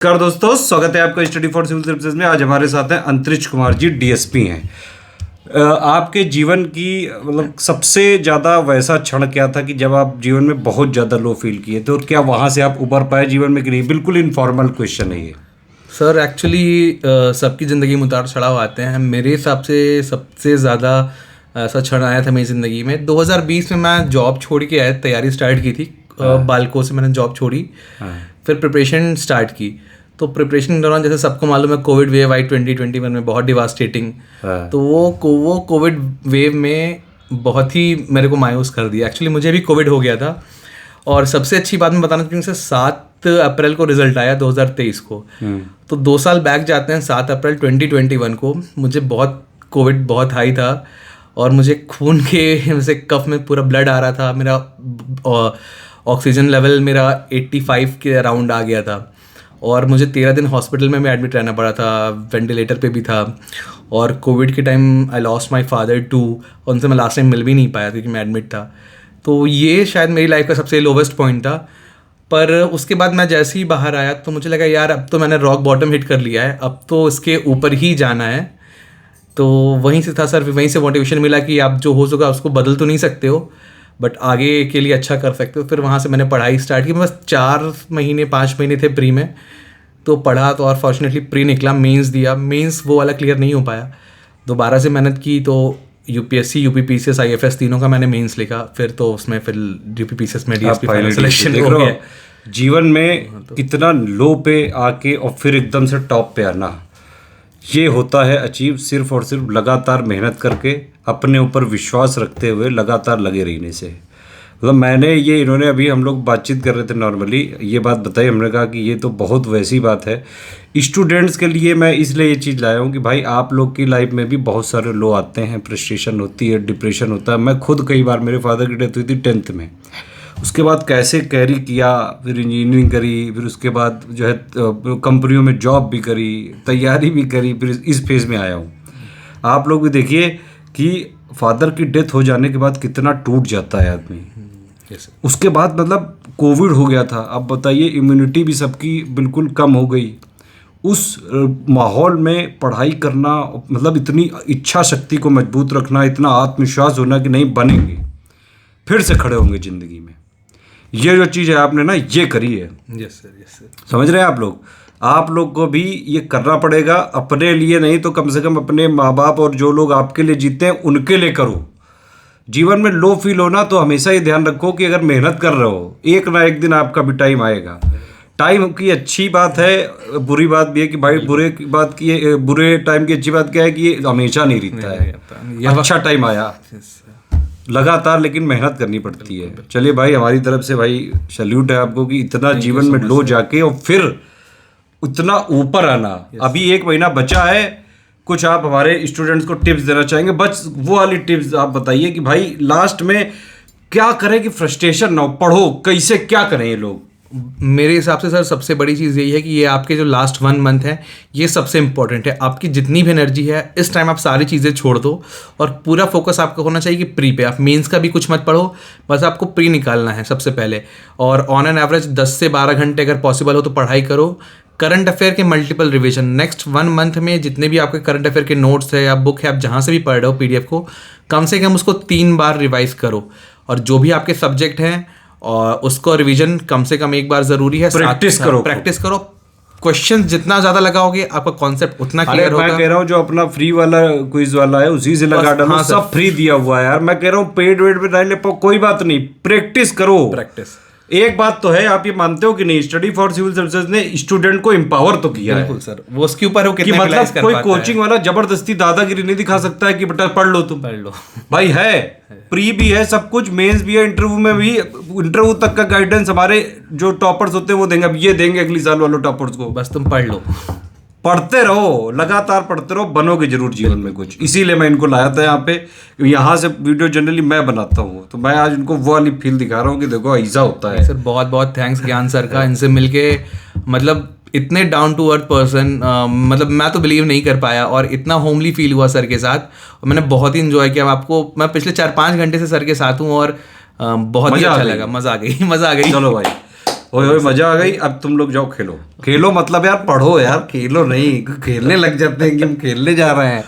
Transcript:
नमस्कार दोस्तों, स्वागत है आपका स्टडी फॉर सिविल सर्विसेज में। आज हमारे साथ हैं अंतरिक्ष कुमार जी, डीएसपी हैं। आपके जीवन की मतलब सबसे ज़्यादा वैसा क्षण क्या था कि जब आप जीवन में बहुत ज़्यादा लो फील किए थे, और क्या वहाँ से आप उबर पाए जीवन में कि नहीं? बिल्कुल इनफॉर्मल क्वेश्चन है ये सर। एक्चुअली सबकी ज़िंदगी में उतार चढ़ाव आते हैं। मेरे हिसाब से सबसे ज़्यादा ऐसा क्षण आया था मेरी ज़िंदगी में 2020 में। मैं जॉब छोड़ के आया, तैयारी स्टार्ट की थी। बालको से मैंने जॉब छोड़ी, फिर प्रिपरेशन स्टार्ट की। तो प्रिपरेशन के दौरान, जैसे सबको मालूम है, कोविड वेव आई 2021 में, बहुत डिवास्टेटिंग। तो वो कोविड वेव में बहुत ही मेरे को मायूस कर दिया। एक्चुअली मुझे भी कोविड हो गया था। और सबसे अच्छी बात मैं बताना चाहूँगी सर, 7 अप्रैल को रिजल्ट आया 2023 को। तो 2 साल बैक जाते हैं, 7 अप्रैल 2021 को मुझे कोविड बहुत हाई था, और मुझे खून के से कफ में पूरा ब्लड आ रहा था। मेरा ऑक्सीजन लेवल मेरा 85 के अराउंड आ गया था, और मुझे 13 दिन हॉस्पिटल में एडमिट रहना पड़ा था, वेंटिलेटर पे भी था। और कोविड के time I lost my father too, उनसे मैं लास्ट टाइम मिल भी नहीं पाया क्योंकि मैं एडमिट था। तो ये शायद मेरी लाइफ का सबसे लोवेस्ट पॉइंट था। पर उसके बाद मैं जैसे ही बाहर आया तो मुझे लगा यार, अब तो मैंने रॉक बॉटम हिट कर लिया है, अब तो इसके ऊपर ही जाना है। तो वहीं से था सर, वहीं से मोटिवेशन मिला कि आप जो हो सका उसको बदल तो नहीं सकते हो, बट आगे के लिए अच्छा कर सकते हो। फिर वहाँ से मैंने पढ़ाई स्टार्ट की। बस 5 महीने थे प्री में, तो पढ़ा तो, और फॉर्चुनेटली प्री निकला। मेंस दिया, मेंस वो वाला क्लियर नहीं हो पाया। दोबारा से मेहनत की, तो यूपीएससी, यूपीपीसीएस, आईएफएस तीनों का मैंने मेंस लिखा। फिर तो उसमें फिर यूपीपीसीएस में डीएसपी फाइनल सिलेक्शन हो गया। जीवन में कितना लो पे आके और फिर एकदम से टॉप पे आना, ये होता है अचीव सिर्फ और सिर्फ लगातार मेहनत करके, अपने ऊपर विश्वास रखते हुए, लगातार लगे रहने से। मतलब मैंने ये, इन्होंने अभी हम लोग बातचीत कर रहे थे नॉर्मली, ये बात बताई, हमने कहा कि ये तो बहुत वैसी बात है स्टूडेंट्स के लिए। मैं इसलिए ये चीज़ लाया हूँ कि भाई आप लोग की लाइफ में भी बहुत सारे लो आते हैं, फ्रस्ट्रेशन होती है, डिप्रेशन होता है। मैं खुद कई बार, मेरे फादर की डेथ हुई थी 10th में, उसके बाद कैसे कैरी किया, फिर इंजीनियरिंग करी, फिर उसके बाद जो है कंपनियों में जॉब भी करी, तैयारी भी करी, फिर इस फेज़ में आया हूँ। आप लोग भी देखिए कि फादर की डेथ हो जाने के बाद कितना टूट जाता है आदमी। उसके बाद मतलब कोविड हो गया था, अब बताइए इम्यूनिटी भी सबकी बिल्कुल कम हो गई। उस माहौल में पढ़ाई करना, मतलब इतनी इच्छा शक्ति को मजबूत रखना, इतना आत्मविश्वास होना कि नहीं बनेंगे, फिर से खड़े होंगे ज़िंदगी में। ये जो चीज़ है आपने ना ये करी है। Yes sir. समझ रहे हैं आप लोग को भी ये करना पड़ेगा, अपने लिए नहीं तो कम से कम अपने माँ बाप और जो लोग आपके लिए जीते हैं उनके लिए करो। जीवन में लो फील होना तो हमेशा ये ध्यान रखो कि अगर मेहनत कर रहे हो, एक ना एक दिन आपका भी टाइम आएगा। टाइम की अच्छी बात है, बुरी बात भी है कि भाई बुरे टाइम की अच्छी बात क्या है कि ये हमेशा नहीं रहता है। अच्छा टाइम आया लगातार, लेकिन मेहनत करनी पड़ती है। चलिए भाई, हमारी तरफ से भाई सैल्यूट है आपको कि इतना जीवन में लो जाके और फिर उतना ऊपर आना। अभी 1 महीना बचा है, कुछ आप हमारे स्टूडेंट्स को टिप्स देना चाहेंगे? बस वो वाली टिप्स आप बताइए कि भाई लास्ट में क्या करें कि फ्रस्ट्रेशन ना हो, पढ़ो कैसे, क्या करें ये लोग? मेरे हिसाब से सर सबसे बड़ी चीज़ यही है कि ये आपके जो लास्ट 1 मंथ है, ये सबसे इंपॉर्टेंट है। आपकी जितनी भी एनर्जी है इस टाइम, आप सारी चीज़ें छोड़ दो, और पूरा फोकस आपका होना चाहिए कि प्री पे। आप मेंस का भी कुछ मत पढ़ो, बस आपको प्री निकालना है सबसे पहले। और ऑन एन एवरेज 10 से 12 घंटे अगर पॉसिबल हो तो पढ़ाई करो। करंट अफेयर के मल्टीपल रिवीजन, नेक्स्ट 1 मंथ में जितने भी आपके करंट अफेयर के नोट्स है या बुक है, आप जहाँ से भी पढ़ रहे हो पीडीएफ को, कम से कम उसको 3 बार रिवाइज करो। और जो भी आपके सब्जेक्ट हैं और उसको रिवीजन कम से कम 1 बार जरूरी है। प्रैक्टिस करो। क्वेश्चन जितना ज्यादा लगाओगे आपका कॉन्सेप्ट उतना क्लियर होगा। मैं कह रहा हूँ जो अपना फ्री वाला क्विज वाला है उसी से लगा डालो। हाँ, सब फ्री दिया हुआ है यार। मैं कह रहा हूँ पेड वेड पे नहीं ले पाओ, कोई बात नहीं, प्रैक्टिस करो। एक बात तो है, आप ये मानते हो कि नहीं, स्टडी फॉर सिविल सर्विसेज ने स्टूडेंट को एम्पावर तो किया है। बिल्कुल सर, वो उसके ऊपर हो कि मतलब कोई कोचिंग वाला जबरदस्ती दादागिरी नहीं दिखा सकता है कि बेटा पढ़ लो तुम, पढ़ लो भाई। है प्री भी है, सब कुछ, मेंस भी है, इंटरव्यू में भी, इंटरव्यू तक का गाइडेंस हमारे जो टॉपर्स होते हैं वो देंगे। अब ये देंगे अगली साल वालों टॉपर्स को, बस तुम पढ़ लो, पढ़ते रहो, लगातार पढ़ते रहो, बनोगे जरूर जीवन में कुछ। इसीलिए मैं इनको लाया था यहाँ पे। यहाँ से वीडियो जनरली मैं बनाता हूँ, तो मैं आज इनको वो वाली फील दिखा रहा हूँ कि देखो ऐसा होता है। सर बहुत बहुत थैंक्स ज्ञान सर का, इनसे मिलके मतलब इतने डाउन टू अर्थ पर्सन, मतलब मैं तो बिलीव नहीं कर पाया, और इतना होमली फील हुआ सर के साथ, और मैंने बहुत ही इंजॉय किया। मैं पिछले 4-5 घंटे से सर के साथ हूँ, और बहुत ही अच्छा लगा, मज़ा आ गई। चलो भाई, ओए ओए मजा आ गई, अब तुम लोग जाओ खेलो। खेलो मतलब यार पढ़ो यार, खेलो नहीं, खेलने लग जाते हैं कि हम खेलने जा रहे हैं।